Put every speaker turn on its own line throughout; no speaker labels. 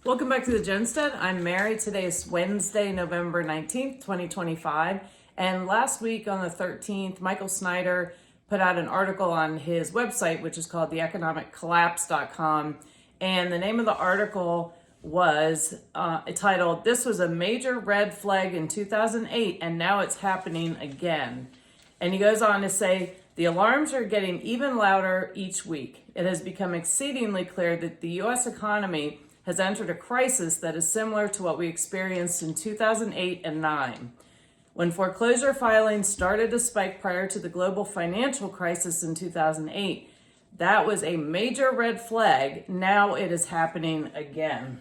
Welcome back to the Jenstead. I'm Mary. Today is Wednesday, November 19th, 2025. And last week on the 13th, Michael Snyder put out an article on his website, which is called theeconomiccollapse.com. And the name of the article was titled, "This was a major red flag in 2008, and now it's happening again." And he goes on to say, "The alarms are getting even louder each week. It has become exceedingly clear that the U.S. economy has entered a crisis that is similar to what we experienced in 2008 and 9. When foreclosure filings started to spike prior to the global financial crisis in 2008, that was a major red flag. Now it is happening again."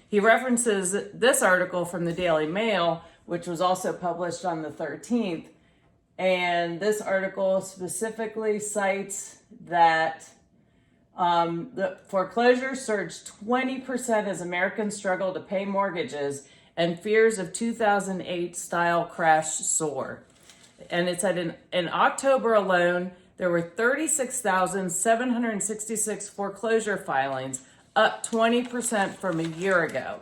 He references this article from the Daily Mail, which was also published on the 13th. And this article specifically cites that the foreclosure surged 20% as Americans struggle to pay mortgages and fears of 2008 style crash soar. And it said in October alone, there were 36,766 foreclosure filings, up 20% from a year ago.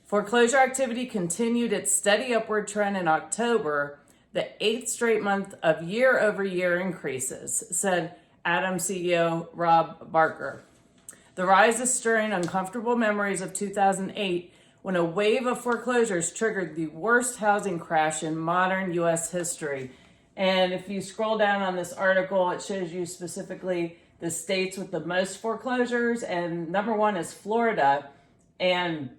Foreclosure activity continued its steady upward trend in October, the 8th straight month of year-over-year increases, said Adam CEO Rob Barker. The rise is stirring uncomfortable memories of 2008, when a wave of foreclosures triggered the worst housing crash in modern U.S. history. And if you scroll down on this article, it shows you specifically the states with the most foreclosures, and number one is Florida, and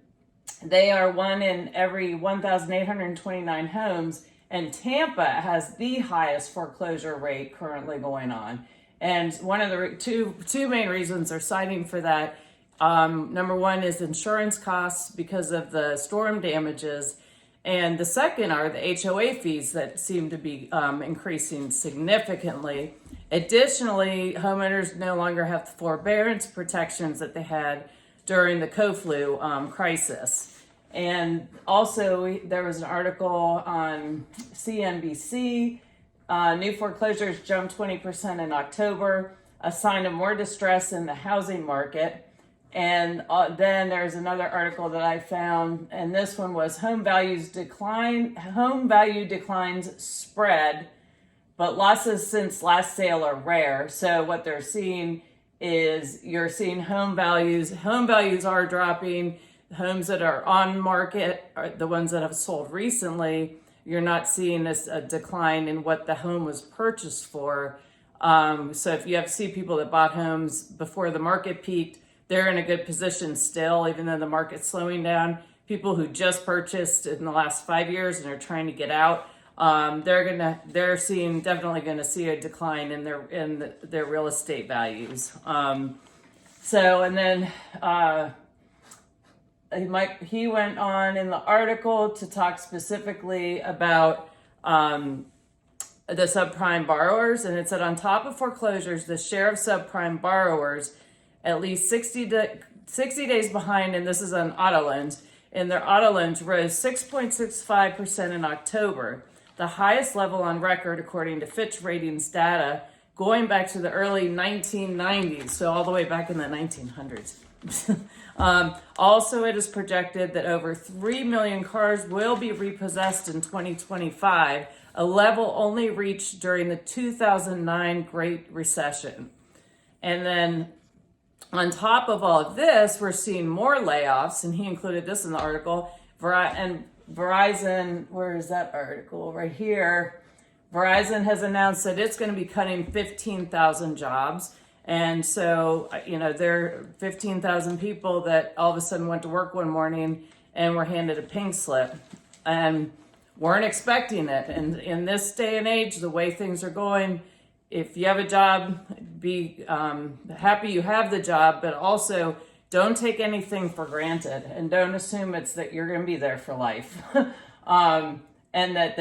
they are one in every 1,829 homes, and Tampa has the highest foreclosure rate currently going on. And one of the two main reasons they're citing for that, number one is insurance costs because of the storm damages, and the second are the HOA fees that seem to be increasing significantly. Additionally, homeowners no longer have the forbearance protections that they had during the co-flu crisis. And also, there was an article on CNBC. New foreclosures jumped 20% in October, a sign of more distress in the housing market. And then there's another article that I found, and this one was home value declines spread, but losses since last sale are rare. So what they're seeing is you're seeing home values are dropping. Homes that are on market are the ones that have sold recently. You're not seeing a decline in what the home was purchased for. So if you see people that bought homes before the market peaked, they're in a good position still, even though the market's slowing down. People who just purchased in the last 5 years and are trying to get out, they're definitely gonna see a decline in their real estate values. He went on in the article to talk specifically about the subprime borrowers, and it said on top of foreclosures, the share of subprime borrowers at least 60 days behind, and this is on auto loans, and their auto loans rose 6.65% in October, the highest level on record according to Fitch Ratings data going back to the early 1990s, so all the way back in the 1900s. Also, it is projected that over 3 million cars will be repossessed in 2025, a level only reached during the 2009 Great Recession. And then on top of all of this, we're seeing more layoffs, and he included this in the article. Verizon, where is that article? Right here. Verizon has announced that it's going to be cutting 15,000 jobs. And so, there are 15,000 people that all of a sudden went to work one morning and were handed a pink slip and weren't expecting it. And in this day and age, the way things are going, if you have a job, be happy you have the job, but also don't take anything for granted and don't assume it's that you're going to be there for life. And that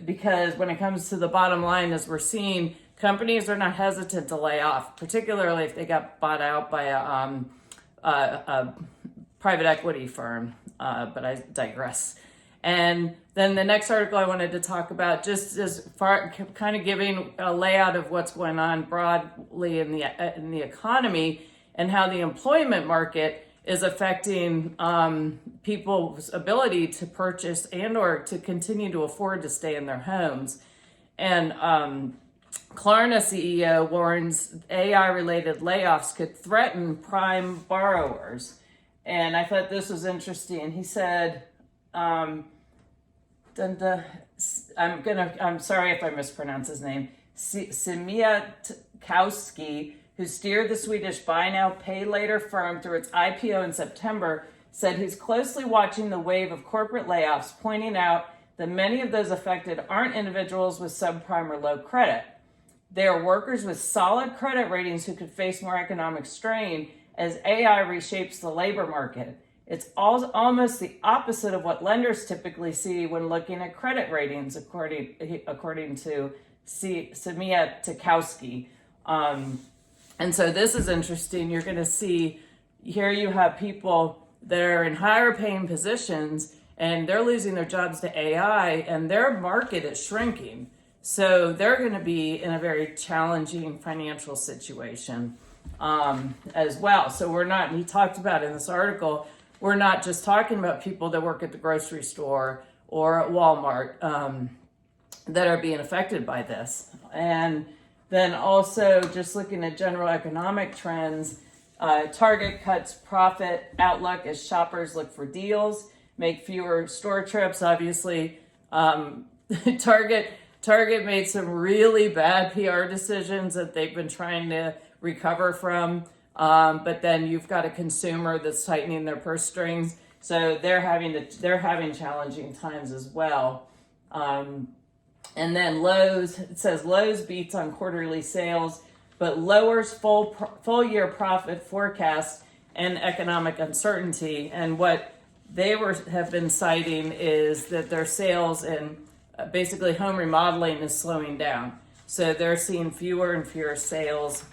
because when it comes to the bottom line, as we're seeing, companies are not hesitant to lay off, particularly if they got bought out by a private equity firm, but I digress. And then the next article I wanted to talk about, just as far kind of giving a layout of what's going on broadly in the economy and how the employment market is affecting people's ability to purchase and or to continue to afford to stay in their homes. And Klarna CEO warns AI-related layoffs could threaten prime borrowers. And I thought this was interesting. He said, I'm sorry if I mispronounce his name, Simiatkowski, who steered the Swedish buy now, pay later firm through its IPO in September, said he's closely watching the wave of corporate layoffs, pointing out that many of those affected aren't individuals with subprime or low credit. They are workers with solid credit ratings who could face more economic strain as AI reshapes the labor market. It's almost the opposite of what lenders typically see when looking at credit ratings, according to Samia Tikowski. And so this is interesting. You're going to see here you have people that are in higher paying positions and they're losing their jobs to AI and their market is shrinking. So they're going to be in a very challenging financial situation as well. So we're not, and he talked about in this article, we're not just talking about people that work at the grocery store or at Walmart that are being affected by this. And then also just looking at general economic trends, Target cuts profit outlook as shoppers look for deals, make fewer store trips. Obviously, Target made some really bad PR decisions that they've been trying to recover from. But then you've got a consumer that's tightening their purse strings, so they're having challenging times as well. And then Lowe's, it says Lowe's beats on quarterly sales, but lowers full year profit forecast and economic uncertainty. And what they have been citing is that their sales in basically home remodeling is slowing down. So they're seeing fewer and fewer sales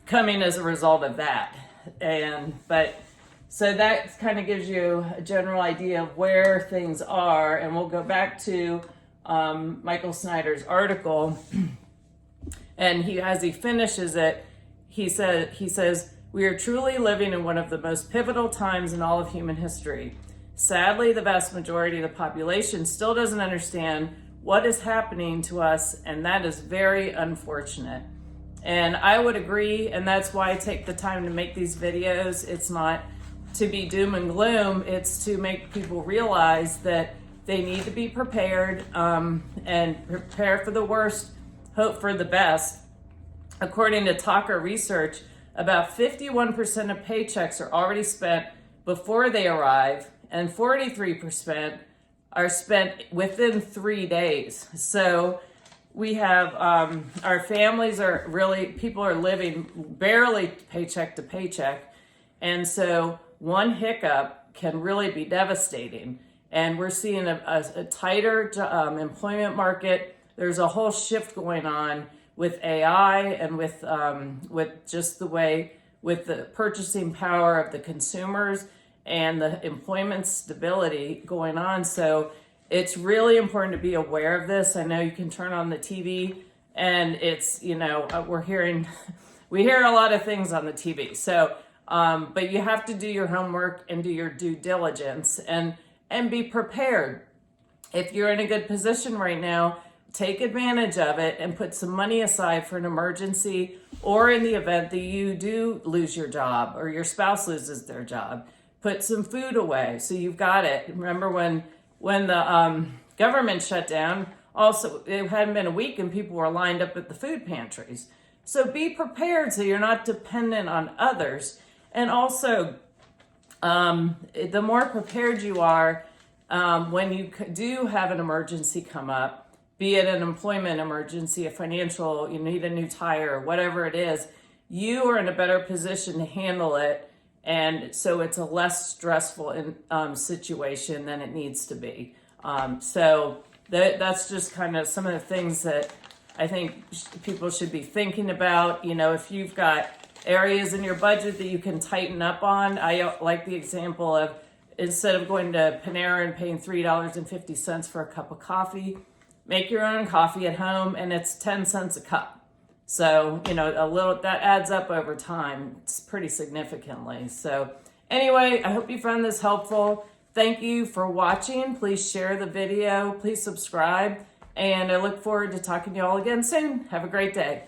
coming as a result of that. So that kind of gives you a general idea of where things are. And we'll go back to Michael Snyder's article. And as he finishes it, he says, "We are truly living in one of the most pivotal times in all of human history. Sadly, the vast majority of the population still doesn't understand what is happening to us, and that is very unfortunate." And I would agree, and that's why I take the time to make these videos. It's not to be doom and gloom, it's to make people realize that they need to be prepared and prepare for the worst, hope for the best. According to Talker research, about 51% of paychecks are already spent before they arrive, and 43% are spent within 3 days. So we have our families are really, people are living barely paycheck to paycheck. And so one hiccup can really be devastating. And we're seeing a tighter employment market. There's a whole shift going on with AI and with just the way, with the purchasing power of the consumers and the employment stability going on. So it's really important to be aware of this. I know you can turn on the TV and it's, we hear a lot of things on the TV. So, but you have to do your homework and do your due diligence and be prepared. If you're in a good position right now, take advantage of it and put some money aside for an emergency or in the event that you do lose your job or your spouse loses their job. Put some food away so you've got it. Remember when the government shut down, also it hadn't been a week and people were lined up at the food pantries. So be prepared so you're not dependent on others. And also, the more prepared you are when you do have an emergency come up, be it an employment emergency, a financial, you need a new tire, whatever it is, you are in a better position to handle it. And so it's a less stressful situation than it needs to be. So that's just kind of some of the things that I think people should be thinking about. If you've got areas in your budget that you can tighten up on, I like the example of instead of going to Panera and paying $3.50 for a cup of coffee, make your own coffee at home and it's 10 cents a cup. So, that adds up over time. It's pretty significantly. So anyway, I hope you found this helpful. Thank you for watching. Please share the video. Please subscribe. And I look forward to talking to you all again soon. Have a great day.